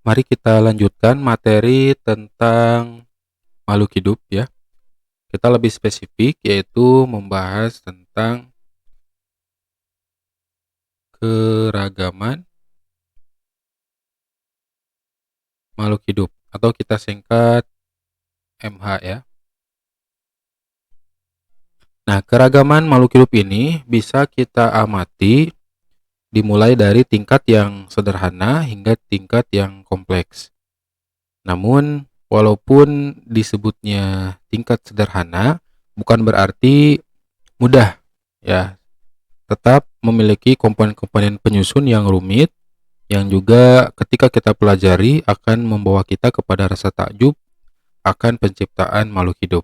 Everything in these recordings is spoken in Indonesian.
Mari kita lanjutkan materi tentang makhluk hidup ya. Kita lebih spesifik yaitu membahas tentang keragaman makhluk hidup atau kita singkat MH ya. Nah, keragaman makhluk hidup ini bisa kita amati dimulai dari tingkat yang sederhana hingga tingkat yang kompleks. Namun, walaupun disebutnya tingkat sederhana, bukan berarti mudah ya. Tetap memiliki komponen-komponen penyusun yang rumit, yang juga ketika kita pelajari akan membawa kita kepada rasa takjub akan penciptaan makhluk hidup.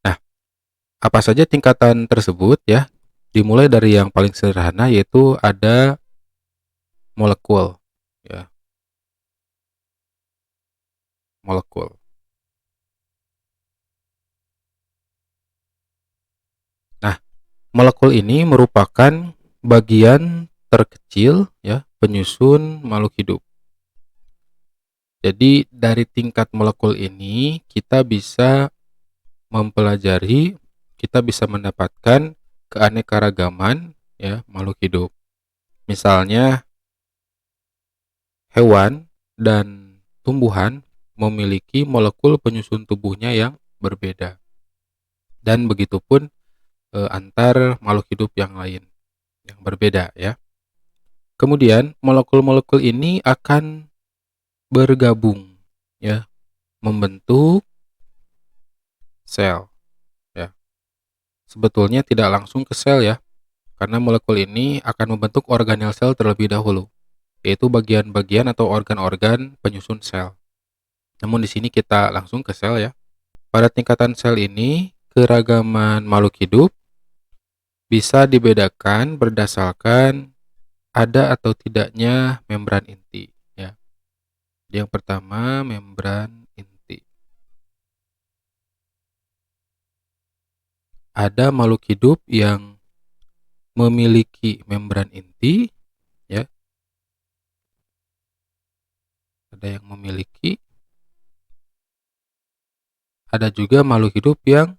Nah, apa saja tingkatan tersebut ya? Dimulai dari yang paling sederhana yaitu ada molekul ya, molekul. Nah, molekul ini merupakan bagian terkecil ya penyusun makhluk hidup. Jadi dari tingkat molekul ini kita bisa mempelajari, kita bisa mendapatkan keanekaragaman ya makhluk hidup. Misalnya hewan dan tumbuhan memiliki molekul penyusun tubuhnya yang berbeda. Dan begitupun antar makhluk hidup yang lain yang berbeda ya. Kemudian molekul-molekul ini akan bergabung ya, membentuk sel ya. Sebetulnya tidak langsung ke sel ya, karena molekul ini akan membentuk organel sel terlebih dahulu, yaitu bagian-bagian atau organ-organ penyusun sel. Namun di sini kita langsung ke sel ya. Pada tingkatan sel ini, keragaman makhluk hidup bisa dibedakan berdasarkan ada atau tidaknya membran inti ya. Yang pertama, membran inti. Ada makhluk hidup yang memiliki membran inti ya. Ada yang memiliki, ada juga makhluk hidup yang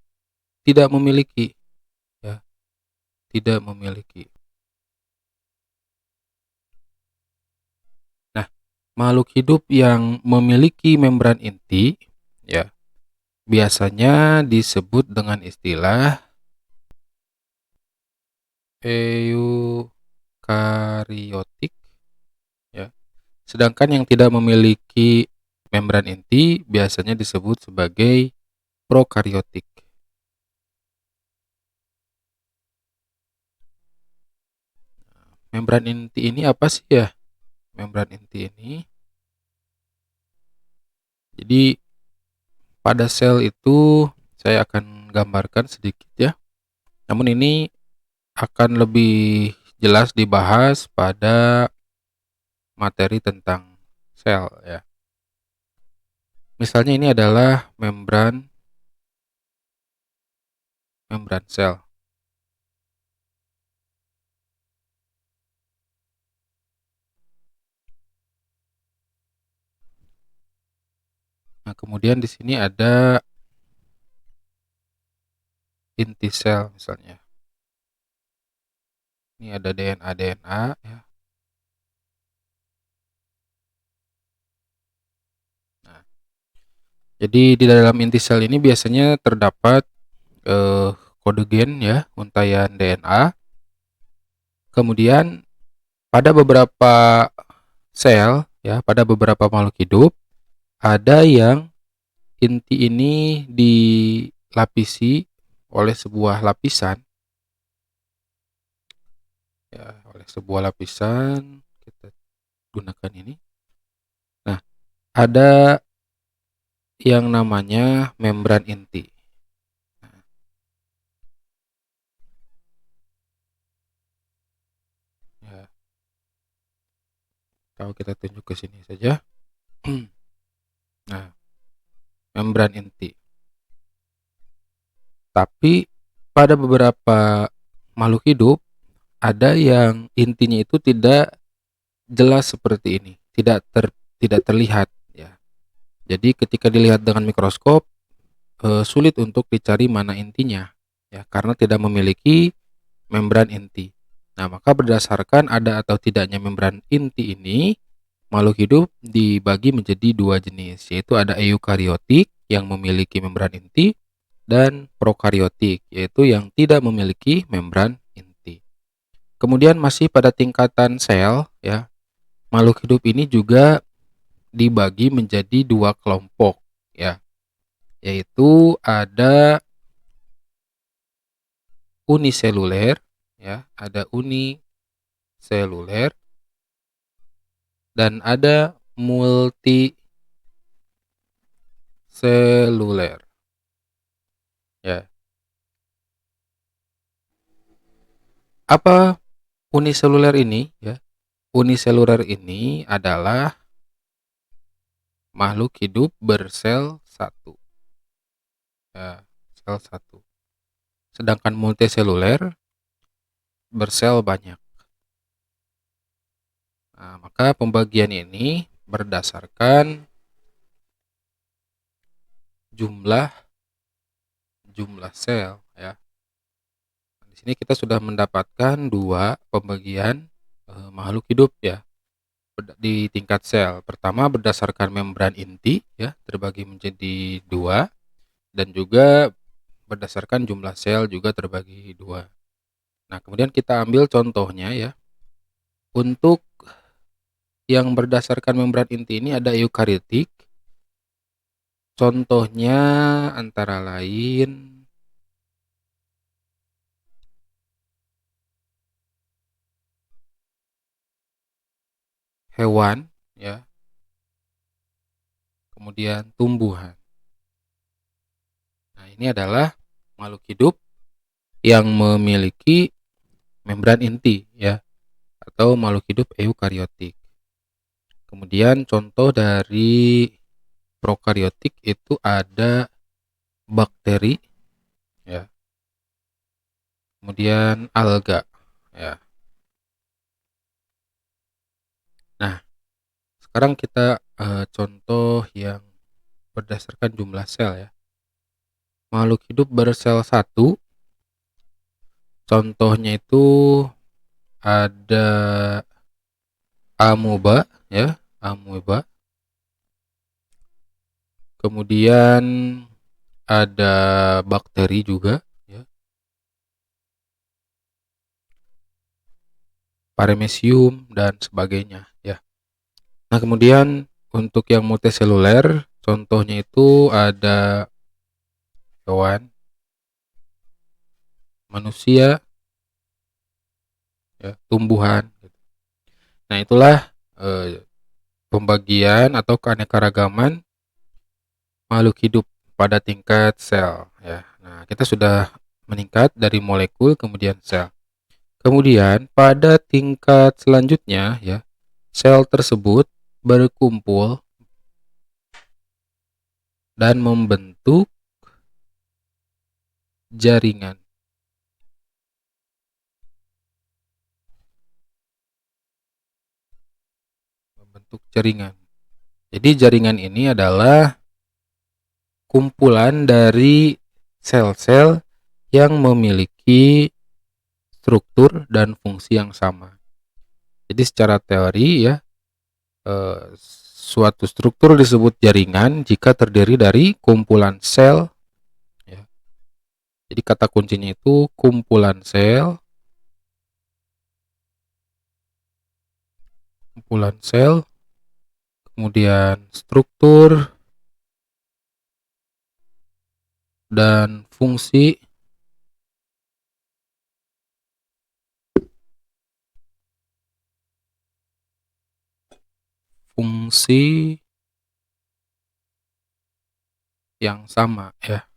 tidak memiliki ya, tidak memiliki. Nah, makhluk hidup yang memiliki membran inti ya biasanya disebut dengan istilah eukariotik ya. Sedangkan yang tidak memiliki membran inti biasanya disebut sebagai prokariotik. Membran inti ini apa sih ya? Membran inti ini, jadi pada sel itu saya akan gambarkan sedikit ya. Namun ini akan lebih jelas dibahas pada materi tentang sel ya. Misalnya ini adalah membran sel. Nah, kemudian di sini ada inti sel misalnya. Ini ada DNA ya. Nah, jadi di dalam inti sel ini biasanya terdapat eh, kode gen ya, untaian DNA. Kemudian pada beberapa sel ya, pada beberapa makhluk hidup ada yang inti ini dilapisi oleh sebuah lapisan ya, oleh sebuah lapisan kita gunakan ini. Nah, ada yang namanya membran inti. Ya, kalau kita tunjuk ke sini saja. Nah, membran inti. Tapi pada beberapa makhluk hidup ada yang intinya itu tidak jelas seperti ini, tidak terlihat ya. Jadi ketika dilihat dengan mikroskop sulit untuk dicari mana intinya ya, karena tidak memiliki membran inti. Nah, maka berdasarkan ada atau tidaknya membran inti ini, makhluk hidup dibagi menjadi dua jenis, yaitu ada eukariotik yang memiliki membran inti dan prokariotik, yaitu yang tidak memiliki membran inti. Kemudian masih pada tingkatan sel ya, makhluk hidup ini juga dibagi menjadi dua kelompok ya, yaitu ada uniseluler ya, ada uniseluler dan ada multiseluler ya. Apa uniseluler ini ya? Uniseluler ini adalah makhluk hidup bersel satu ya, sel satu. Sedangkan multiseluler bersel banyak. Nah, maka pembagian ini berdasarkan jumlah sel ya. Di sini kita sudah mendapatkan dua pembagian makhluk hidup ya di tingkat sel. Pertama berdasarkan membran inti ya, terbagi menjadi dua, dan juga berdasarkan jumlah sel juga terbagi dua. Nah, kemudian kita ambil contohnya ya. Untuk yang berdasarkan membran inti ini ada eukariotik. Contohnya antara lain hewan ya, kemudian tumbuhan. Nah, ini adalah makhluk hidup yang memiliki membran inti ya, atau makhluk hidup eukariotik. Kemudian contoh dari prokariotik itu ada bakteri ya, kemudian alga ya. Nah, sekarang kita contoh yang berdasarkan jumlah sel ya. Makhluk hidup bersel satu, contohnya itu ada amoeba ya, amoeba. Kemudian ada bakteri juga ya, paramecium dan sebagainya ya. Nah, kemudian untuk yang multiseluler contohnya itu ada hewan, manusia ya, tumbuhan. Nah, itulah pembagian atau keanekaragaman makhluk hidup pada tingkat sel ya. Nah, kita sudah meningkat dari molekul kemudian sel. Kemudian pada tingkat selanjutnya ya, sel tersebut berkumpul dan membentuk jaringan. Jadi jaringan ini adalah kumpulan dari sel-sel yang memiliki struktur dan fungsi yang sama. Jadi secara teori ya, suatu struktur disebut jaringan jika terdiri dari kumpulan sel ya. Jadi kata kuncinya itu kumpulan sel, kemudian struktur dan fungsi yang sama ya.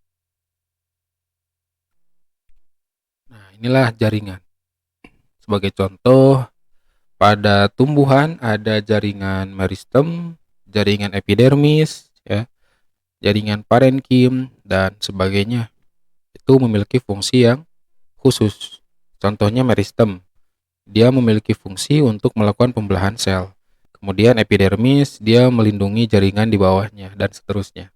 Nah, inilah jaringan. Sebagai contoh, pada tumbuhan ada jaringan meristem, jaringan epidermis ya, jaringan parenkim dan sebagainya. Itu memiliki fungsi yang khusus. Contohnya meristem. Dia memiliki fungsi untuk melakukan pembelahan sel. Kemudian epidermis, dia melindungi jaringan di bawahnya, dan seterusnya.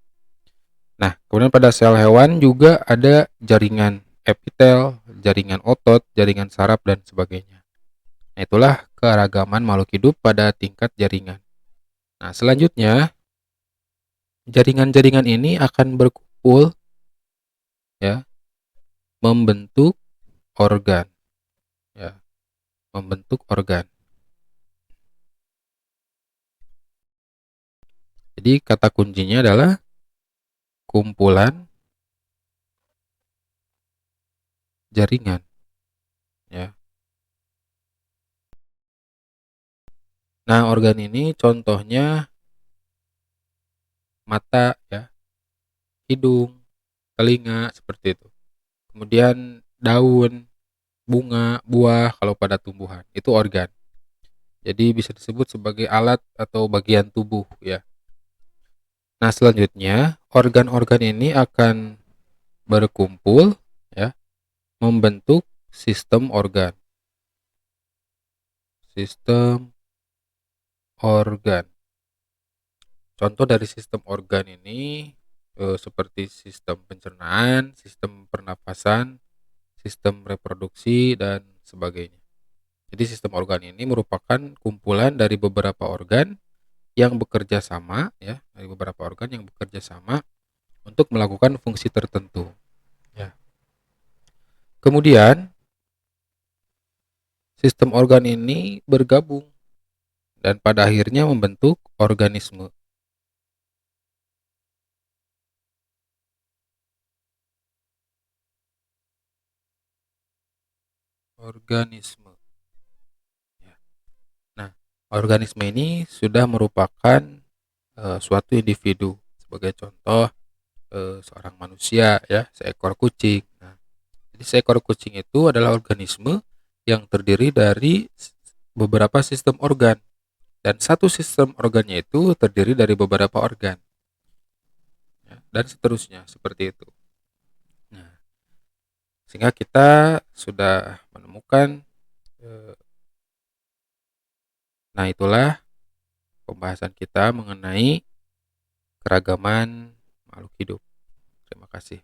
Nah, kemudian pada sel hewan juga ada jaringan epitel, jaringan otot, jaringan saraf, dan sebagainya. Nah, itulah keragaman makhluk hidup pada tingkat jaringan. Nah, selanjutnya, jaringan-jaringan ini akan berkumpul, ya, membentuk organ, ya, membentuk organ. Jadi kata kuncinya adalah kumpulan jaringan, ya. Nah, organ ini contohnya mata, ya, hidung, telinga, seperti itu. Kemudian daun, bunga, buah kalau pada tumbuhan, itu organ. Jadi bisa disebut sebagai alat atau bagian tubuh, ya. Nah, selanjutnya organ-organ ini akan berkumpul, ya, membentuk sistem organ. Sistem organ. Contoh dari sistem organ ini seperti sistem pencernaan, sistem pernapasan, sistem reproduksi, dan sebagainya. Jadi sistem organ ini merupakan kumpulan dari beberapa organ yang bekerja sama, ya, dari beberapa organ yang bekerja sama untuk melakukan fungsi tertentu, ya. Kemudian sistem organ ini bergabung dan pada akhirnya membentuk organisme. Organisme, ya. Nah, organisme ini sudah merupakan suatu individu. Sebagai contoh, seorang manusia, ya, seekor kucing. Nah, jadi seekor kucing itu adalah organisme yang terdiri dari beberapa sistem organ, dan satu sistem organnya itu terdiri dari beberapa organ, ya, dan seterusnya seperti itu. Nah, sehingga kita sudah menemukan, eh, nah, itulah pembahasan kita mengenai keragaman makhluk hidup. Terima kasih.